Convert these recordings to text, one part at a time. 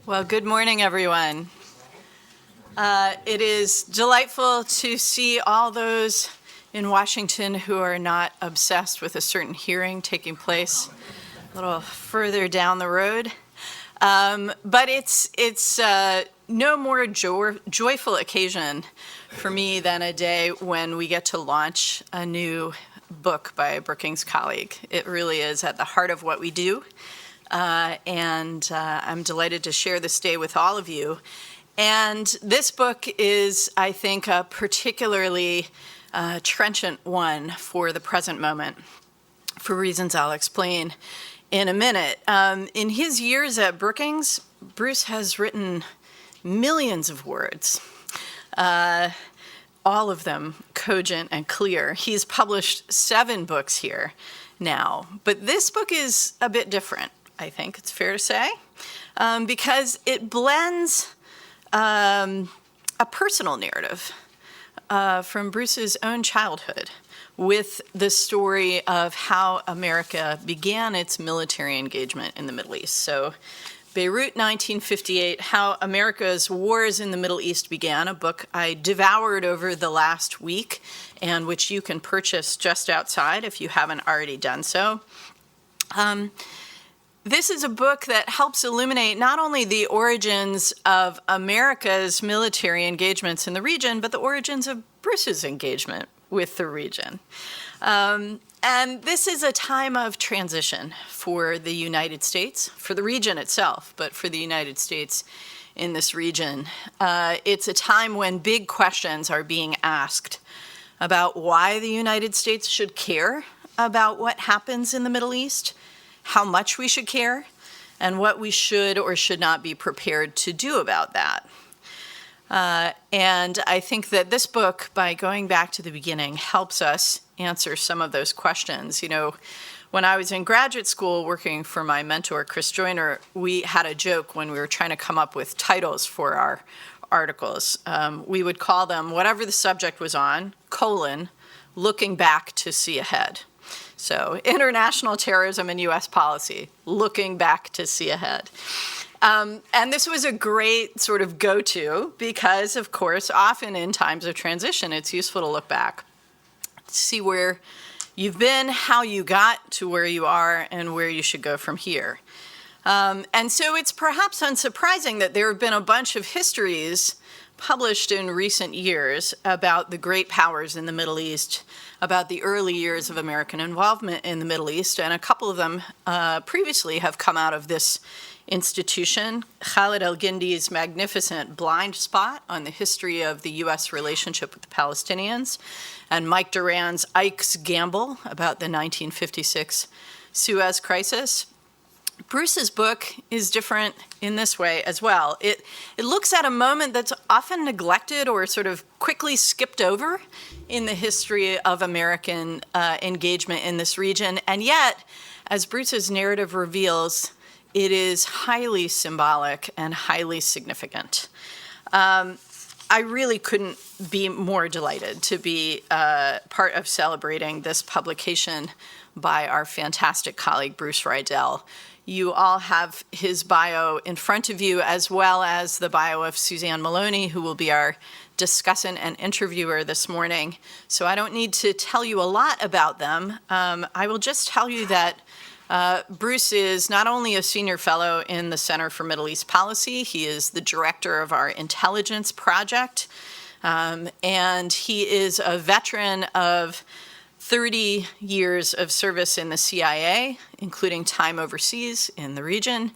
Well, good morning, everyone. It is delightful to see all those in Washington who are not obsessed with a certain hearing taking place a little further down the road. But it's no more joyful occasion for me than a day when we get to launch a new book by a Brookings colleague. It really is at the heart of what we do. And I'm delighted to share this day with all of you. And this book is, I think, a particularly trenchant one for the present moment, for reasons I'll explain in a minute. In his years at Brookings, Bruce has written millions of words, all of them cogent and clear. He's published 7 books here now, but this book is a bit different. I think it's fair to say, because it blends a personal narrative from Bruce's own childhood with the story of how America began its military engagement in the Middle East. So Beirut, 1958, How America's Wars in the Middle East Began, a book I devoured over the last week and which you can purchase just outside if you haven't already done so. This is a book that helps illuminate not only the origins of America's military engagements in the region, but the origins of Bruce's engagement with the region. And this is a time of transition for the United States, for the region itself, but for the United States in this region. It's a time when big questions are being asked about why the United States should care about what happens in the Middle East, how much we should care, and what we should or should not be prepared to do about that. And I think that this book, by going back to the beginning, helps us answer some of those questions. You know, when I was in graduate school working for my mentor, Chris Joyner, we had a joke when we were trying to come up with titles for our articles. We would call them, whatever the subject was on, looking back to see ahead. So, international terrorism and U.S. policy, looking back to see ahead. And this was a great sort of go-to because, of course, often in times of transition, it's useful to look back, see where you've been, how you got to where you are, and where you should go from here. And so it's perhaps unsurprising that there have been a bunch of histories published in recent years about the great powers in the Middle East, about the early years of American involvement in the Middle East, and a couple of them previously have come out of this institution. Khalid El-Gindi's magnificent Blind Spot on the history of the U.S. relationship with the Palestinians, and Mike Duran's Ike's Gamble about the 1956 Suez Crisis. Bruce's book is different in this way as well. It looks at a moment that's often neglected or sort of quickly skipped over in the history of American engagement in this region. And yet, as Bruce's narrative reveals, it is highly symbolic and highly significant. I really couldn't be more delighted to be part of celebrating this publication by our fantastic colleague, Bruce Riedel. You all have his bio in front of you, as well as the bio of Suzanne Maloney, who will be our discussant and interviewer this morning. So I don't need to tell you a lot about them. I will just tell you that Bruce is not only a senior fellow in the Center for Middle East Policy, he is the director of our intelligence project, and he is a veteran of 30 years of service in the CIA, including time overseas in the region,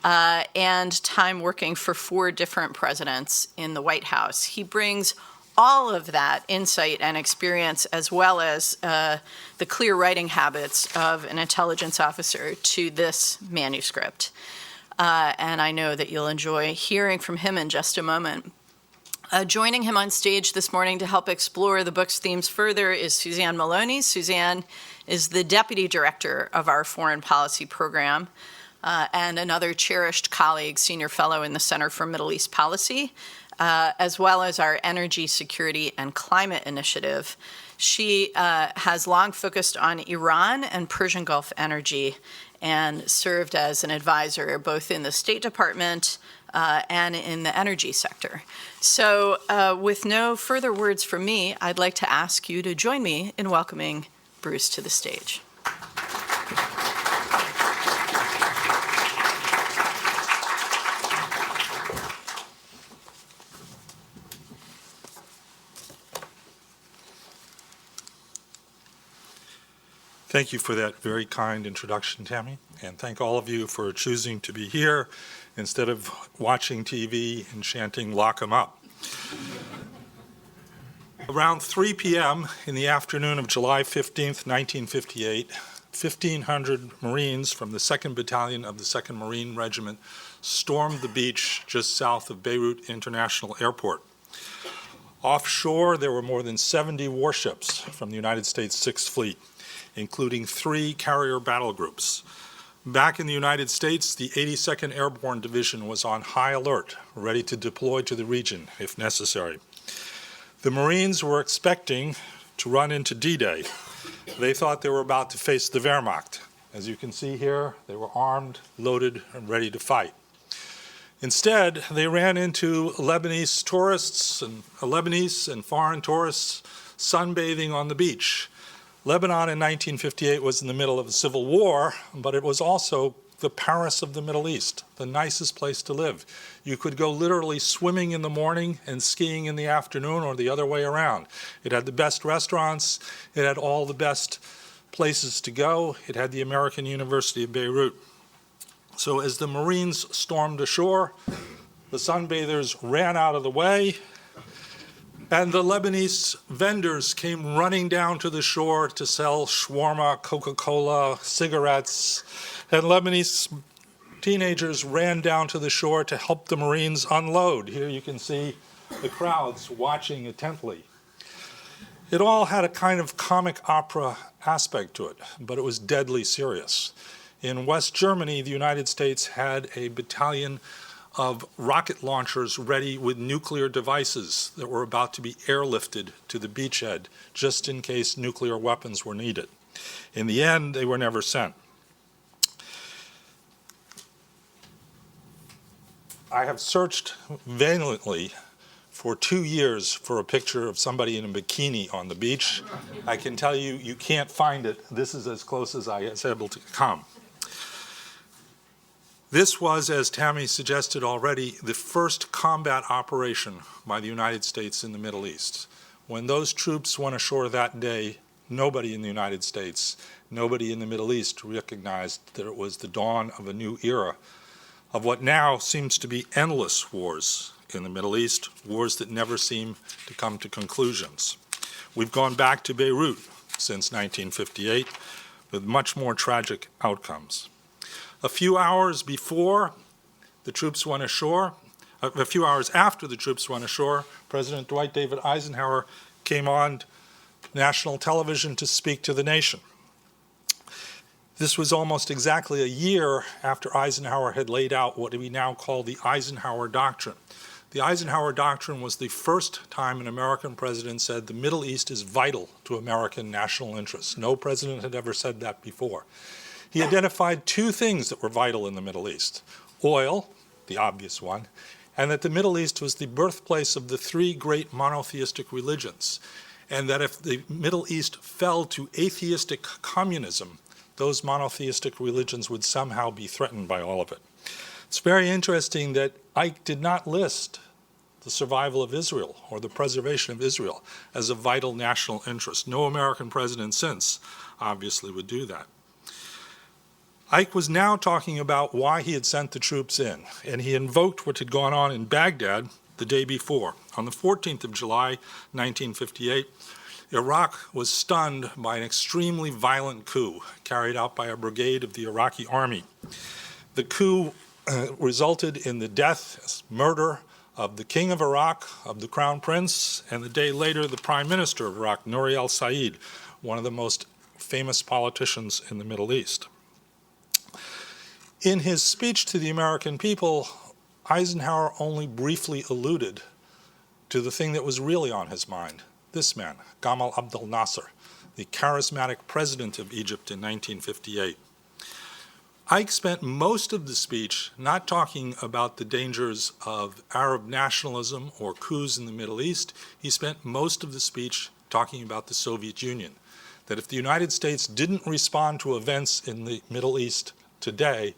and time working for 4 different presidents in the White House. He brings all of that insight and experience, as well as the clear writing habits of an intelligence officer, to this manuscript. And I know that you'll enjoy hearing from him in just a moment. Joining him on stage this morning to help explore the book's themes further is Suzanne Maloney. Suzanne is the deputy director of our foreign policy program and another cherished colleague, senior fellow in the Center for Middle East Policy, as well as our energy security and climate initiative. She has long focused on Iran and Persian Gulf energy and served as an advisor both in the State Department and in the energy sector. So with no further words from me, I'd like to ask you to join me in welcoming Bruce to the stage. Thank you for that very kind introduction, Tammy, and thank all of you for choosing to be here instead of watching TV and chanting "Lock 'em up." Around 3 p.m. in the afternoon of July 15th, 1958, 1,500 Marines from the 2nd Battalion of the 2nd Marine Regiment stormed the beach just south of Beirut International Airport. Offshore, there were more than 70 warships from the United States 6th Fleet, including 3 carrier battle groups. Back in the United States, the 82nd Airborne Division was on high alert, ready to deploy to the region if necessary. The Marines were expecting to run into D-Day. They thought they were about to face the Wehrmacht. As you can see here, they were armed, loaded, and ready to fight. Instead, they ran into Lebanese tourists and Lebanese and foreign tourists sunbathing on the beach. Lebanon in 1958 was in the middle of a civil war, but it was also the Paris of the Middle East, the nicest place to live. You could go literally swimming in the morning and skiing in the afternoon or the other way around. It had the best restaurants. It had all the best places to go. It had the American University of Beirut. So as the Marines stormed ashore, the sunbathers ran out of the way, and the Lebanese vendors came running down to the shore to sell shawarma, Coca-Cola, cigarettes, and Lebanese teenagers ran down to the shore to help the Marines unload. Here you can see the crowds watching intently. It all had a kind of comic opera aspect to it, but it was deadly serious. In West Germany, the United States had a battalion of rocket launchers ready with nuclear devices that were about to be airlifted to the beachhead just in case nuclear weapons were needed. In the end, they were never sent. I have searched valiantly for 2 years for a picture of somebody in a bikini on the beach. I can tell you, you can't find it. This is as close as I was able to come. This was, as Tammy suggested already, the first combat operation by the United States in the Middle East. When those troops went ashore that day, nobody in the United States, nobody in the Middle East recognized that it was the dawn of a new era of what now seems to be endless wars in the Middle East, wars that never seem to come to conclusions. We've gone back to Beirut since 1958 with much more tragic outcomes. A few hours before the troops went ashore, a few hours after the troops went ashore, President Dwight David Eisenhower came on national television to speak to the nation. This was almost exactly a year after Eisenhower had laid out what we now call the Eisenhower Doctrine. The Eisenhower Doctrine was the first time an American president said the Middle East is vital to American national interests. No president had ever said that before. He identified 2 things that were vital in the Middle East: oil, the obvious one, and that the Middle East was the birthplace of the 3 great monotheistic religions, and that if the Middle East fell to atheistic communism, those monotheistic religions would somehow be threatened by all of it. It's very interesting that Ike did not list the survival of Israel or the preservation of Israel as a vital national interest. No American president since obviously would do that. Ike was now talking about why he had sent the troops in, and he invoked what had gone on in Baghdad the day before. On the 14th of July, 1958, Iraq was stunned by an extremely violent coup carried out by a brigade of the Iraqi army. The coup resulted in the death, murder of the king of Iraq, of the crown prince, and the day later, the prime minister of Iraq, Nouri al-Said, one of the most famous politicians in the Middle East. In his speech to the American people, Eisenhower only briefly alluded to the thing that was really on his mind. This man, Gamal Abdel Nasser, the charismatic president of Egypt in 1958. Ike spent most of the speech not talking about the dangers of Arab nationalism or coups in the Middle East. He spent most of the speech talking about the Soviet Union, that if the United States didn't respond to events in the Middle East today,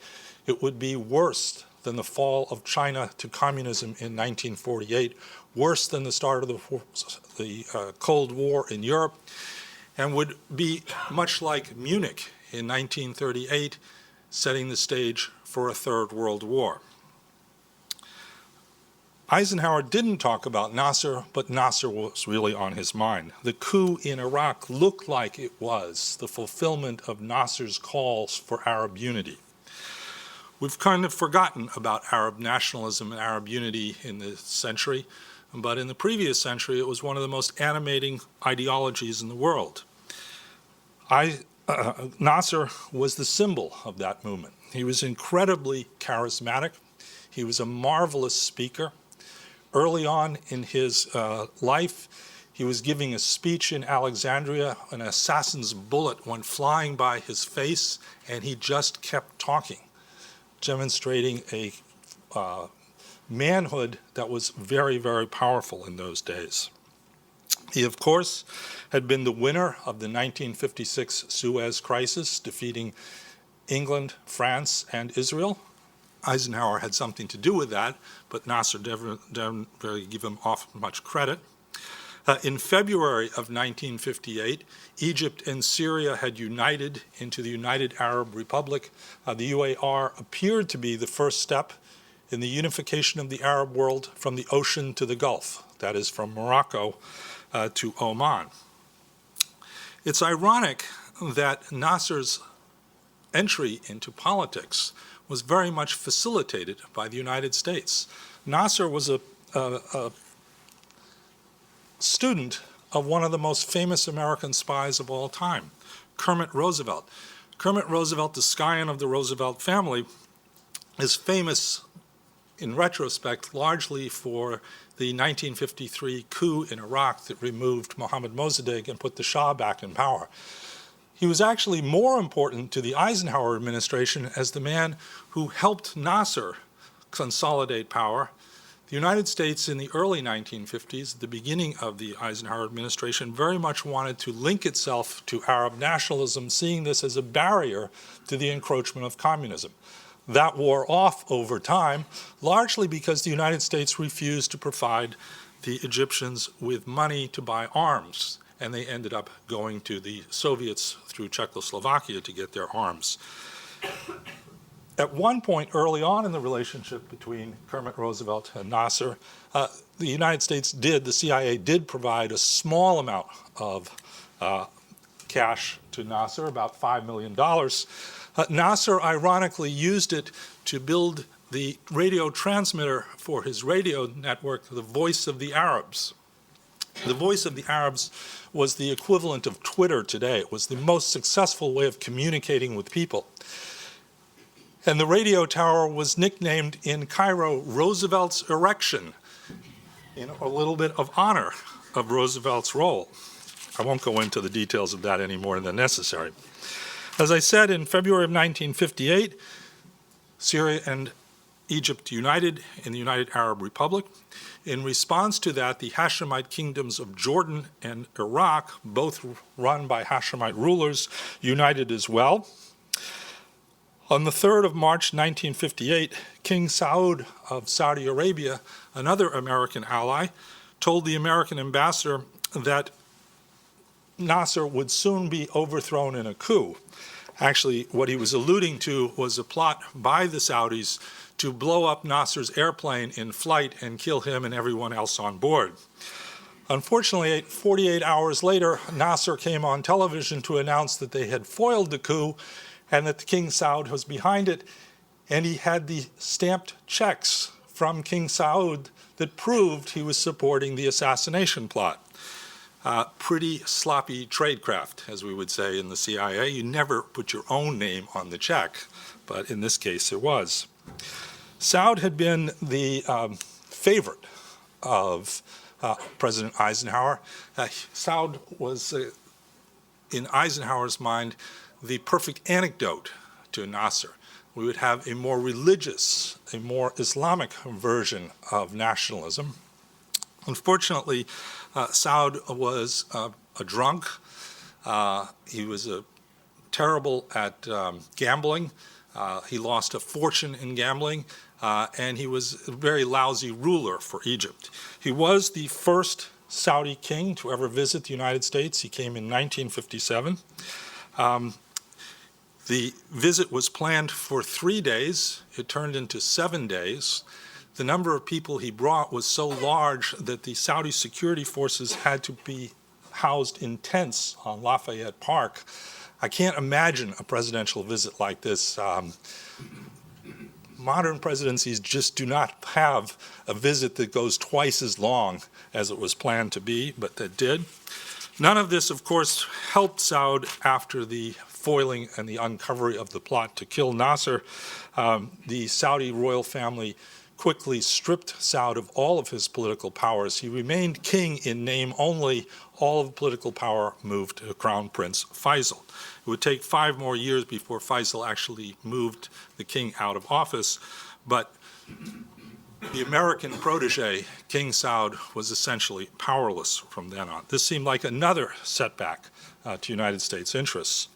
it would be worse than the fall of China to communism in 1948, worse than the start of the Cold War in Europe, and would be much like Munich in 1938, setting the stage for a third world war. Eisenhower didn't talk about Nasser, but Nasser was really on his mind. The coup in Iraq looked like it was the fulfillment of Nasser's calls for Arab unity. We've kind of forgotten about Arab nationalism and Arab unity in this century, but in the previous century it was one of the most animating ideologies in the world. Nasser was the symbol of that movement. He was incredibly charismatic. He was a marvelous speaker. Early on in his life, he was giving a speech in Alexandria. An assassin's bullet went flying by his face, and he just kept talking, demonstrating a manhood that was very, very powerful in those days. He, of course, had been the winner of the 1956 Suez Crisis, defeating England, France, and Israel. Eisenhower had something to do with that, but Nasser didn't really give him much credit. In February of 1958, Egypt and Syria had united into the United Arab Republic. The UAR appeared to be the first step in the unification of the Arab world from the ocean to the Gulf, that is, from Morocco to Oman. It's ironic that Nasser's entry into politics was very much facilitated by the United States. Nasser was a student of one of the most famous American spies of all time, Kermit Roosevelt. Kermit Roosevelt, the scion of the Roosevelt family, is famous in retrospect largely for the 1953 coup in Iraq that removed Mohammad Mossadegh and put the Shah back in power. He was actually more important to the Eisenhower administration as the man who helped Nasser consolidate power. The United States in the early 1950s, at the beginning of the Eisenhower administration, very much wanted to link itself to Arab nationalism, seeing this as a barrier to the encroachment of communism. That wore off over time, largely because the United States refused to provide the Egyptians with money to buy arms, and they ended up going to the Soviets through Czechoslovakia to get their arms. At one point early on in the relationship between Kermit Roosevelt and Nasser, the United States the CIA did provide a small amount of cash to Nasser, about $5 million. Nasser ironically used it to build the radio transmitter for his radio network, the Voice of the Arabs. The Voice of the Arabs was the equivalent of Twitter today. It was the most successful way of communicating with people. And the radio tower was nicknamed in Cairo Roosevelt's Erection, in a little bit of honor of Roosevelt's role. I won't go into the details of that any more than necessary. As I said, in February of 1958, Syria and Egypt united in the United Arab Republic. In response to that, the Hashemite kingdoms of Jordan and Iraq, both run by Hashemite rulers, united as well. On the 3rd of March 1958, King Saud of Saudi Arabia, another American ally, told the American ambassador that Nasser would soon be overthrown in a coup. Actually, what he was alluding to was a plot by the Saudis to blow up Nasser's airplane in flight and kill him and everyone else on board. Unfortunately, 48 hours later, Nasser came on television to announce that they had foiled the coup and that the King Saud was behind it, and he had the stamped checks from King Saud that proved he was supporting the assassination plot. Pretty sloppy tradecraft, as we would say in the CIA. You never put your own name on the check, but in this case it was. Saud had been the favorite of President Eisenhower. Saud was, in Eisenhower's mind, the perfect anecdote to Nasser. We would have a more religious, a more Islamic version of nationalism. Unfortunately, Saud was a drunk. He was terrible at gambling. He lost a fortune in gambling, and he was a very lousy ruler for Egypt. He was the first Saudi king to ever visit the United States. He came in 1957. The visit was planned for 3 days. It turned into 7 days. The number of people he brought was so large that the Saudi security forces had to be housed in tents on Lafayette Park. I can't imagine a presidential visit like this. Modern presidencies just do not have a visit that goes twice as long as it was planned to be, but that did. None of this, of course, helped Saud after the foiling and the uncovery of the plot to kill Nasser. The Saudi royal family quickly stripped Saud of all of his political powers. He remained king in name only. All of the political power moved to Crown Prince Faisal. It would take 5 more years before Faisal actually moved the king out of office, but the American protege, King Saud, was essentially powerless from then on. This seemed like another setback to United States interests.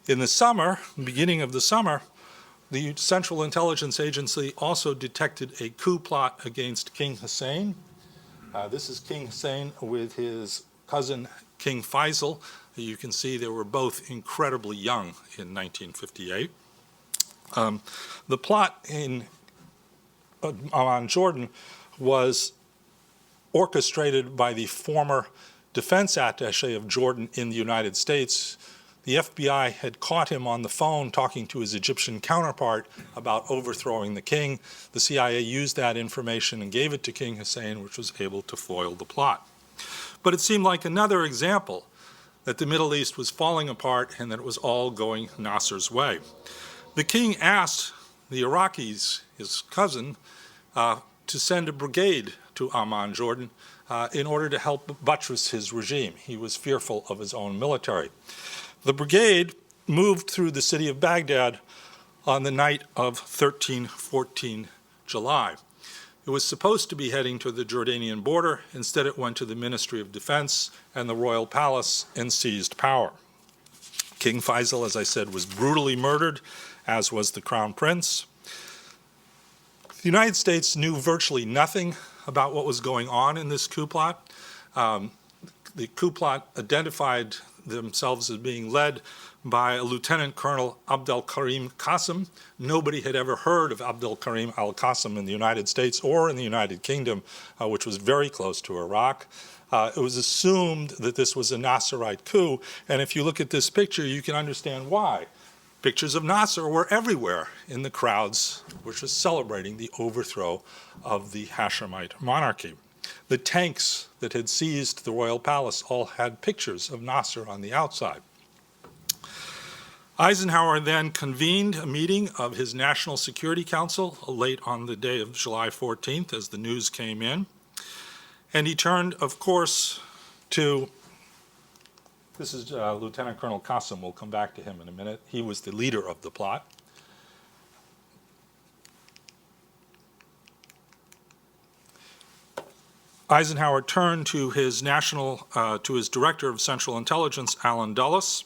In the summer, beginning of the summer, the Central Intelligence Agency also detected a coup plot against King Hussein. This is King Hussein with his cousin, King Faisal. You can see they were both incredibly young in 1958. The plot in Amman, Jordan, was orchestrated by the former defense attaché of Jordan in the United States. The FBI had caught him on the phone talking to his Egyptian counterpart about overthrowing the king. The CIA used that information and gave it to King Hussein, which was able to foil the plot. But it seemed like another example that the Middle East was falling apart and that it was all going Nasser's way. The king asked the Iraqis, his cousin, to send a brigade to Amman, Jordan, in order to help buttress his regime. He was fearful of his own military. The brigade moved through the city of Baghdad on the night of 13-14 July. It was supposed to be heading to the Jordanian border. Instead, it went to the Ministry of Defense and the Royal Palace and seized power. King Faisal, as I said, was brutally murdered, as was the Crown Prince. The United States knew virtually nothing about what was going on in this coup plot. The coup plot identified themselves as being led by Lieutenant Colonel Abdel Karim Qasim. Nobody had ever heard of Abdel Karim al-Qasim in the United States or in the United Kingdom, which was very close to Iraq. It was assumed that this was a Nasserite coup, and if you look at this picture, you can understand why. Pictures of Nasser were everywhere in the crowds which was celebrating the overthrow of the Hashemite monarchy. The tanks that had seized the royal palace all had pictures of Nasser on the outside. Eisenhower then convened a meeting of his National Security Council late on the day of July 14th as the news came in. And he turned, of course, to, this is Lieutenant Colonel Qasim. We'll come back to him in a minute. He was the leader of the plot. Eisenhower turned to his director of Central Intelligence, Allen Dulles.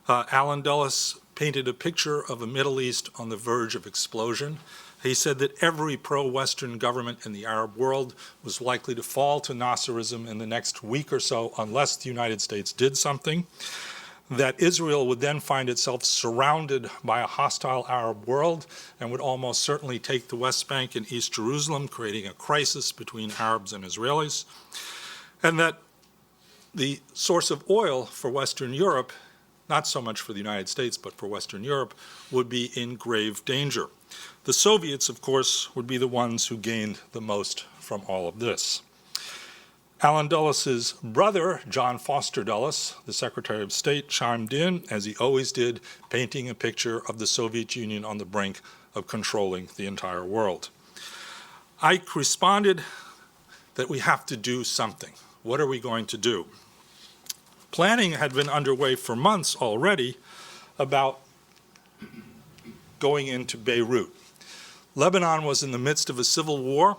Allen Dulles painted a picture of a Middle East on the verge of explosion. He said that every pro-Western government in the Arab world was likely to fall to Nasserism in the next week or so unless the United States did something, that Israel would then find itself surrounded by a hostile Arab world and would almost certainly take the West Bank and East Jerusalem, creating a crisis between Arabs and Israelis, and that the source of oil for Western Europe, not so much for the United States, but for Western Europe, would be in grave danger. The Soviets, of course, would be the ones who gained the most from all of this. Allen Dulles' brother, John Foster Dulles, the Secretary of State, chimed in, as he always did, painting a picture of the Soviet Union on the brink of controlling the entire world. Ike responded that we have to do something. What are we going to do? Planning had been underway for months already about going into Beirut. Lebanon was in the midst of a civil war.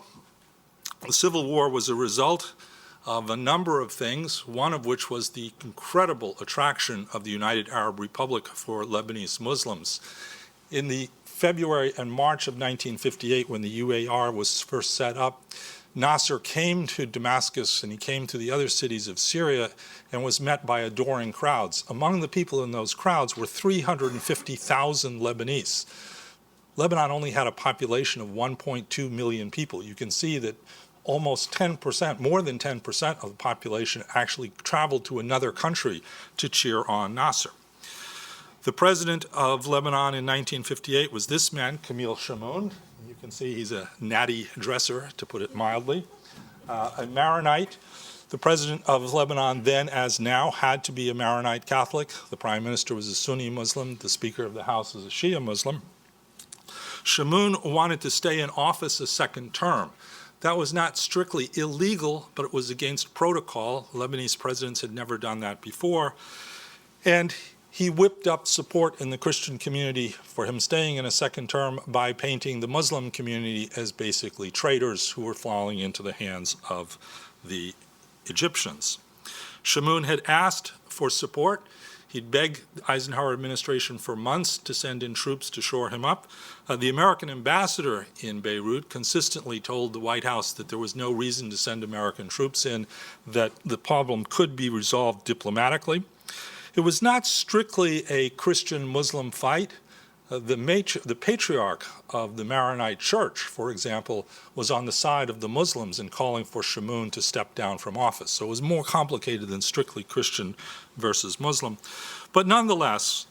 The Civil War was a result of a number of things, one of which was the incredible attraction of the United Arab Republic for Lebanese Muslims. In the February and March of 1958, when the UAR was first set up, Nasser came to Damascus and he came to the other cities of Syria and was met by adoring crowds. Among the people in those crowds were 350,000 Lebanese. Lebanon only had a population of 1.2 million people. You can see that almost 10%, more than 10% of the population actually traveled to another country to cheer on Nasser. The president of Lebanon in 1958 was this man, Camille Chamoun. You can see he's a natty dresser, to put it mildly. A Maronite. The president of Lebanon then, as now, had to be a Maronite Catholic. The prime minister was a Sunni Muslim. The speaker of the House was a Shia Muslim. Chamoun wanted to stay in office a second term. That was not strictly illegal, but it was against protocol. Lebanese presidents had never done that before. And he whipped up support in the Christian community for him staying in a second term by painting the Muslim community as basically traitors who were falling into the hands of the Egyptians. Chamoun had asked for support. He'd begged the Eisenhower administration for months to send in troops to shore him up. The American ambassador in Beirut consistently told the White House that there was no reason to send American troops in, that the problem could be resolved diplomatically. It was not strictly a Christian-Muslim fight. The patriarch of the Maronite Church, for example, was on the side of the Muslims in calling for Chamoun to step down from office. So it was more complicated than strictly Christian versus Muslim. But nonetheless,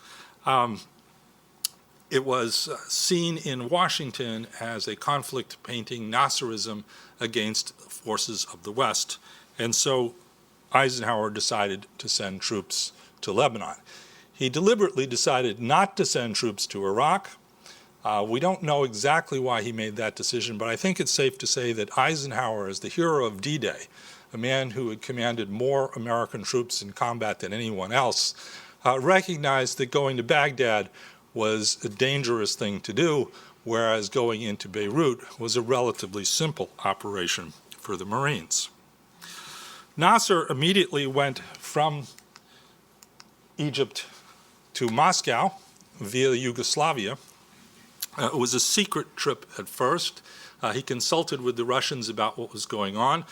it was seen in Washington as a conflict painting Nasserism against forces of the West. And so Eisenhower decided to send troops to Lebanon. He deliberately decided not to send troops to Iraq. We don't know exactly why he made that decision, but I think it's safe to say that Eisenhower, as the hero of D-Day, a man who had commanded more American troops in combat than anyone else, recognized that going to Baghdad was a dangerous thing to do, whereas going into Beirut was a relatively simple operation for the Marines. Nasser immediately went from Egypt to Moscow via Yugoslavia. It was a secret trip at first. He consulted with the Russians about what was going on.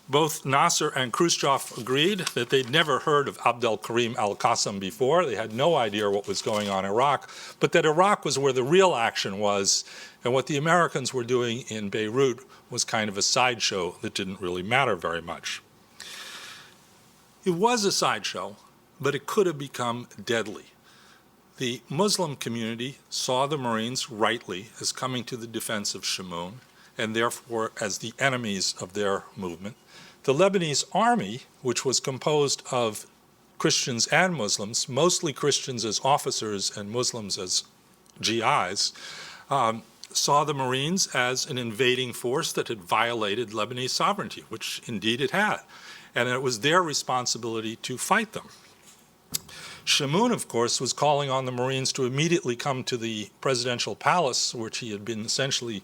Both Nasser and Khrushchev agreed that they'd never heard of Abdel Karim al-Qassam before. They had no idea what was going on in Iraq, but that Iraq was where the real action was, and what the Americans were doing in Beirut was kind of a sideshow that didn't really matter very much. It was a sideshow, but it could have become deadly. The Muslim community saw the Marines rightly as coming to the defense of Chamoun, and therefore as the enemies of their movement. The Lebanese Army, which was composed of Christians and Muslims, mostly Christians as officers and Muslims as GIs, saw the Marines as an invading force that had violated Lebanese sovereignty, which indeed it had, and it was their responsibility to fight them. Chamoun, of course, was calling on the Marines to immediately come to the presidential palace, which he had been essentially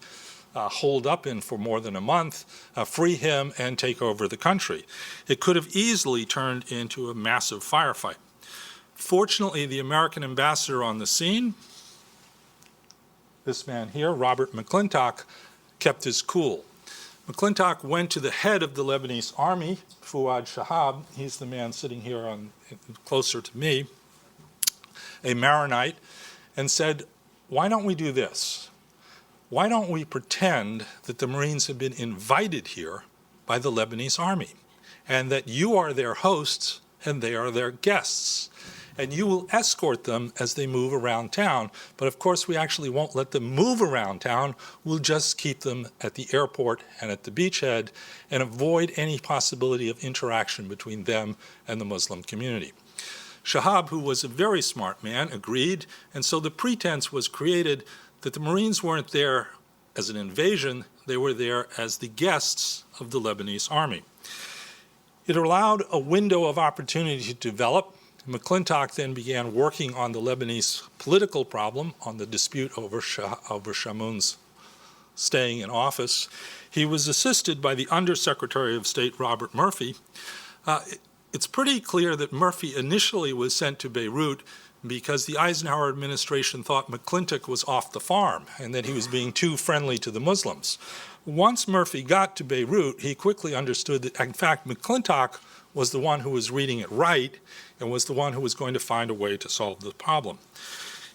holed up in for more than a month, free him and take over the country. It could have easily turned into a massive firefight. Fortunately, the American ambassador on the scene, this man here, Robert McClintock, kept his cool. McClintock went to the head of the Lebanese Army, Fuad Shahab. He's the man sitting here closer to me, a Maronite, and said, why don't we do this? Why don't we pretend that the Marines have been invited here by the Lebanese Army, and that you are their hosts and they are their guests, and you will escort them as they move around town. But of course, we actually won't let them move around town. We'll just keep them at the airport and at the beachhead and avoid any possibility of interaction between them and the Muslim community. Shahab, who was a very smart man, agreed, and so the pretense was created that the Marines weren't there as an invasion, they were there as the guests of the Lebanese Army. It allowed a window of opportunity to develop. McClintock then began working on the Lebanese political problem, on the dispute over Chamoun's staying in office. He was assisted by the Undersecretary of State, Robert Murphy. It's pretty clear that Murphy initially was sent to Beirut because the Eisenhower administration thought McClintock was off the farm and that he was being too friendly to the Muslims. Once Murphy got to Beirut, he quickly understood that, in fact, McClintock was the one who was reading it right and was the one who was going to find a way to solve the problem.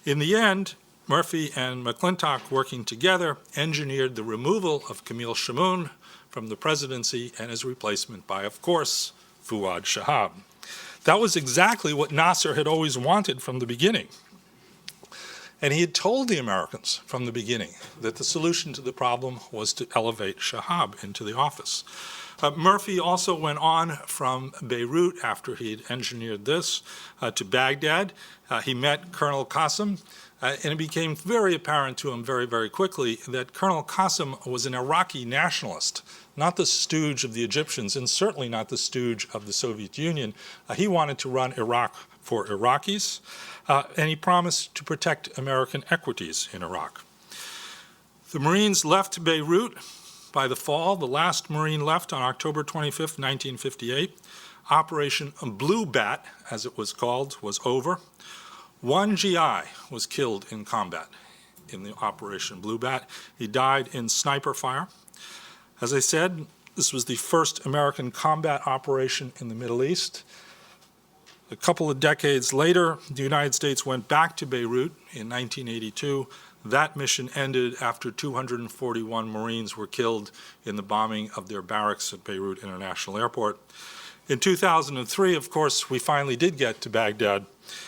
In the end, Murphy and McClintock, working together, engineered the removal of Camille Chamoun from the presidency and his replacement by, of course, Fuad Shahab. That was exactly what Nasser had always wanted from the beginning. And he had told the Americans from the beginning that the solution to the problem was to elevate Shahab into the office. Murphy also went on from Beirut after he'd engineered this to Baghdad. He met Colonel Qasem, and it became very apparent to him very, very quickly that Colonel Qasem was an Iraqi nationalist, not the stooge of the Egyptians, and certainly not the stooge of the Soviet Union. He wanted to run Iraq for Iraqis, and he promised to protect American equities in Iraq. The Marines left Beirut by the fall. The last Marine left on October 25th, 1958. Operation Blue Bat, as it was called, was over. One GI was killed in combat in the Operation Blue Bat. He died in sniper fire. As I said, this was the first American combat operation in the Middle East. A couple of decades later, the United States went back to Beirut in 1982. That mission ended after 241 Marines were killed in the bombing of their barracks at Beirut International Airport. In 2003, of course, we finally did get to Baghdad.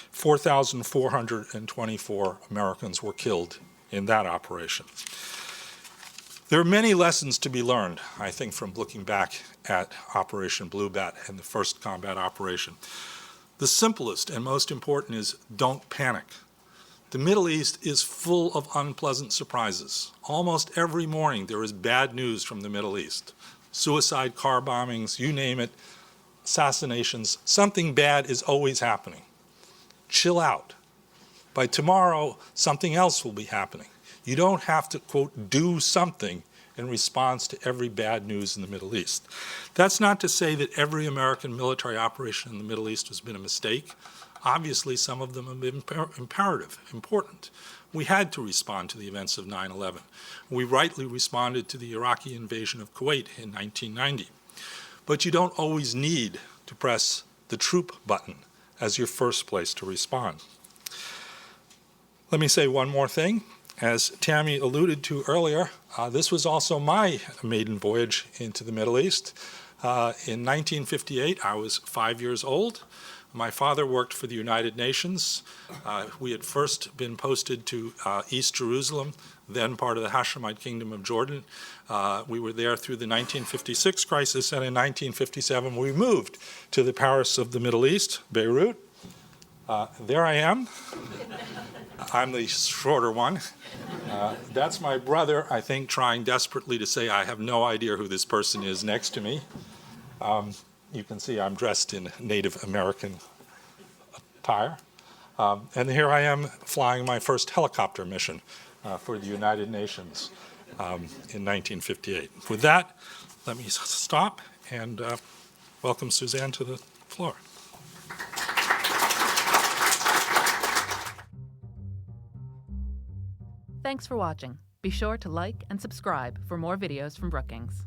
4,424 Americans were killed in that operation. There are many lessons to be learned, I think, from looking back at Operation Blue Bat and the first combat operation. The simplest and most important is don't panic. The Middle East is full of unpleasant surprises. Almost every morning there is bad news from the Middle East. Suicide car bombings, you name it, assassinations. Something bad is always happening. Chill out. By tomorrow, something else will be happening. You don't have to, quote, do something in response to every bad news in the Middle East. That's not to say that every American military operation in the Middle East has been a mistake. Obviously, some of them have been important. We had to respond to the events of 9/11. We rightly responded to the Iraqi invasion of Kuwait in 1990. But you don't always need to press the troop button as your first place to respond. Let me say one more thing. As Tammy alluded to earlier, this was also my maiden voyage into the Middle East. In 1958, I was 5 years old. My father worked for the United Nations. We had first been posted to East Jerusalem, then part of the Hashemite Kingdom of Jordan. We were there through the 1956 crisis, and in 1957 we moved to the Paris of the Middle East, Beirut. There I am. I'm the shorter one. That's my brother, I think, trying desperately to say I have no idea who this person is next to me. You can see I'm dressed in Native American attire. And here I am flying my first helicopter mission for the United Nations in 1958. With that, let me stop and welcome Suzanne to the floor. Thanks for watching. Be sure to like and subscribe for more videos from Brookings.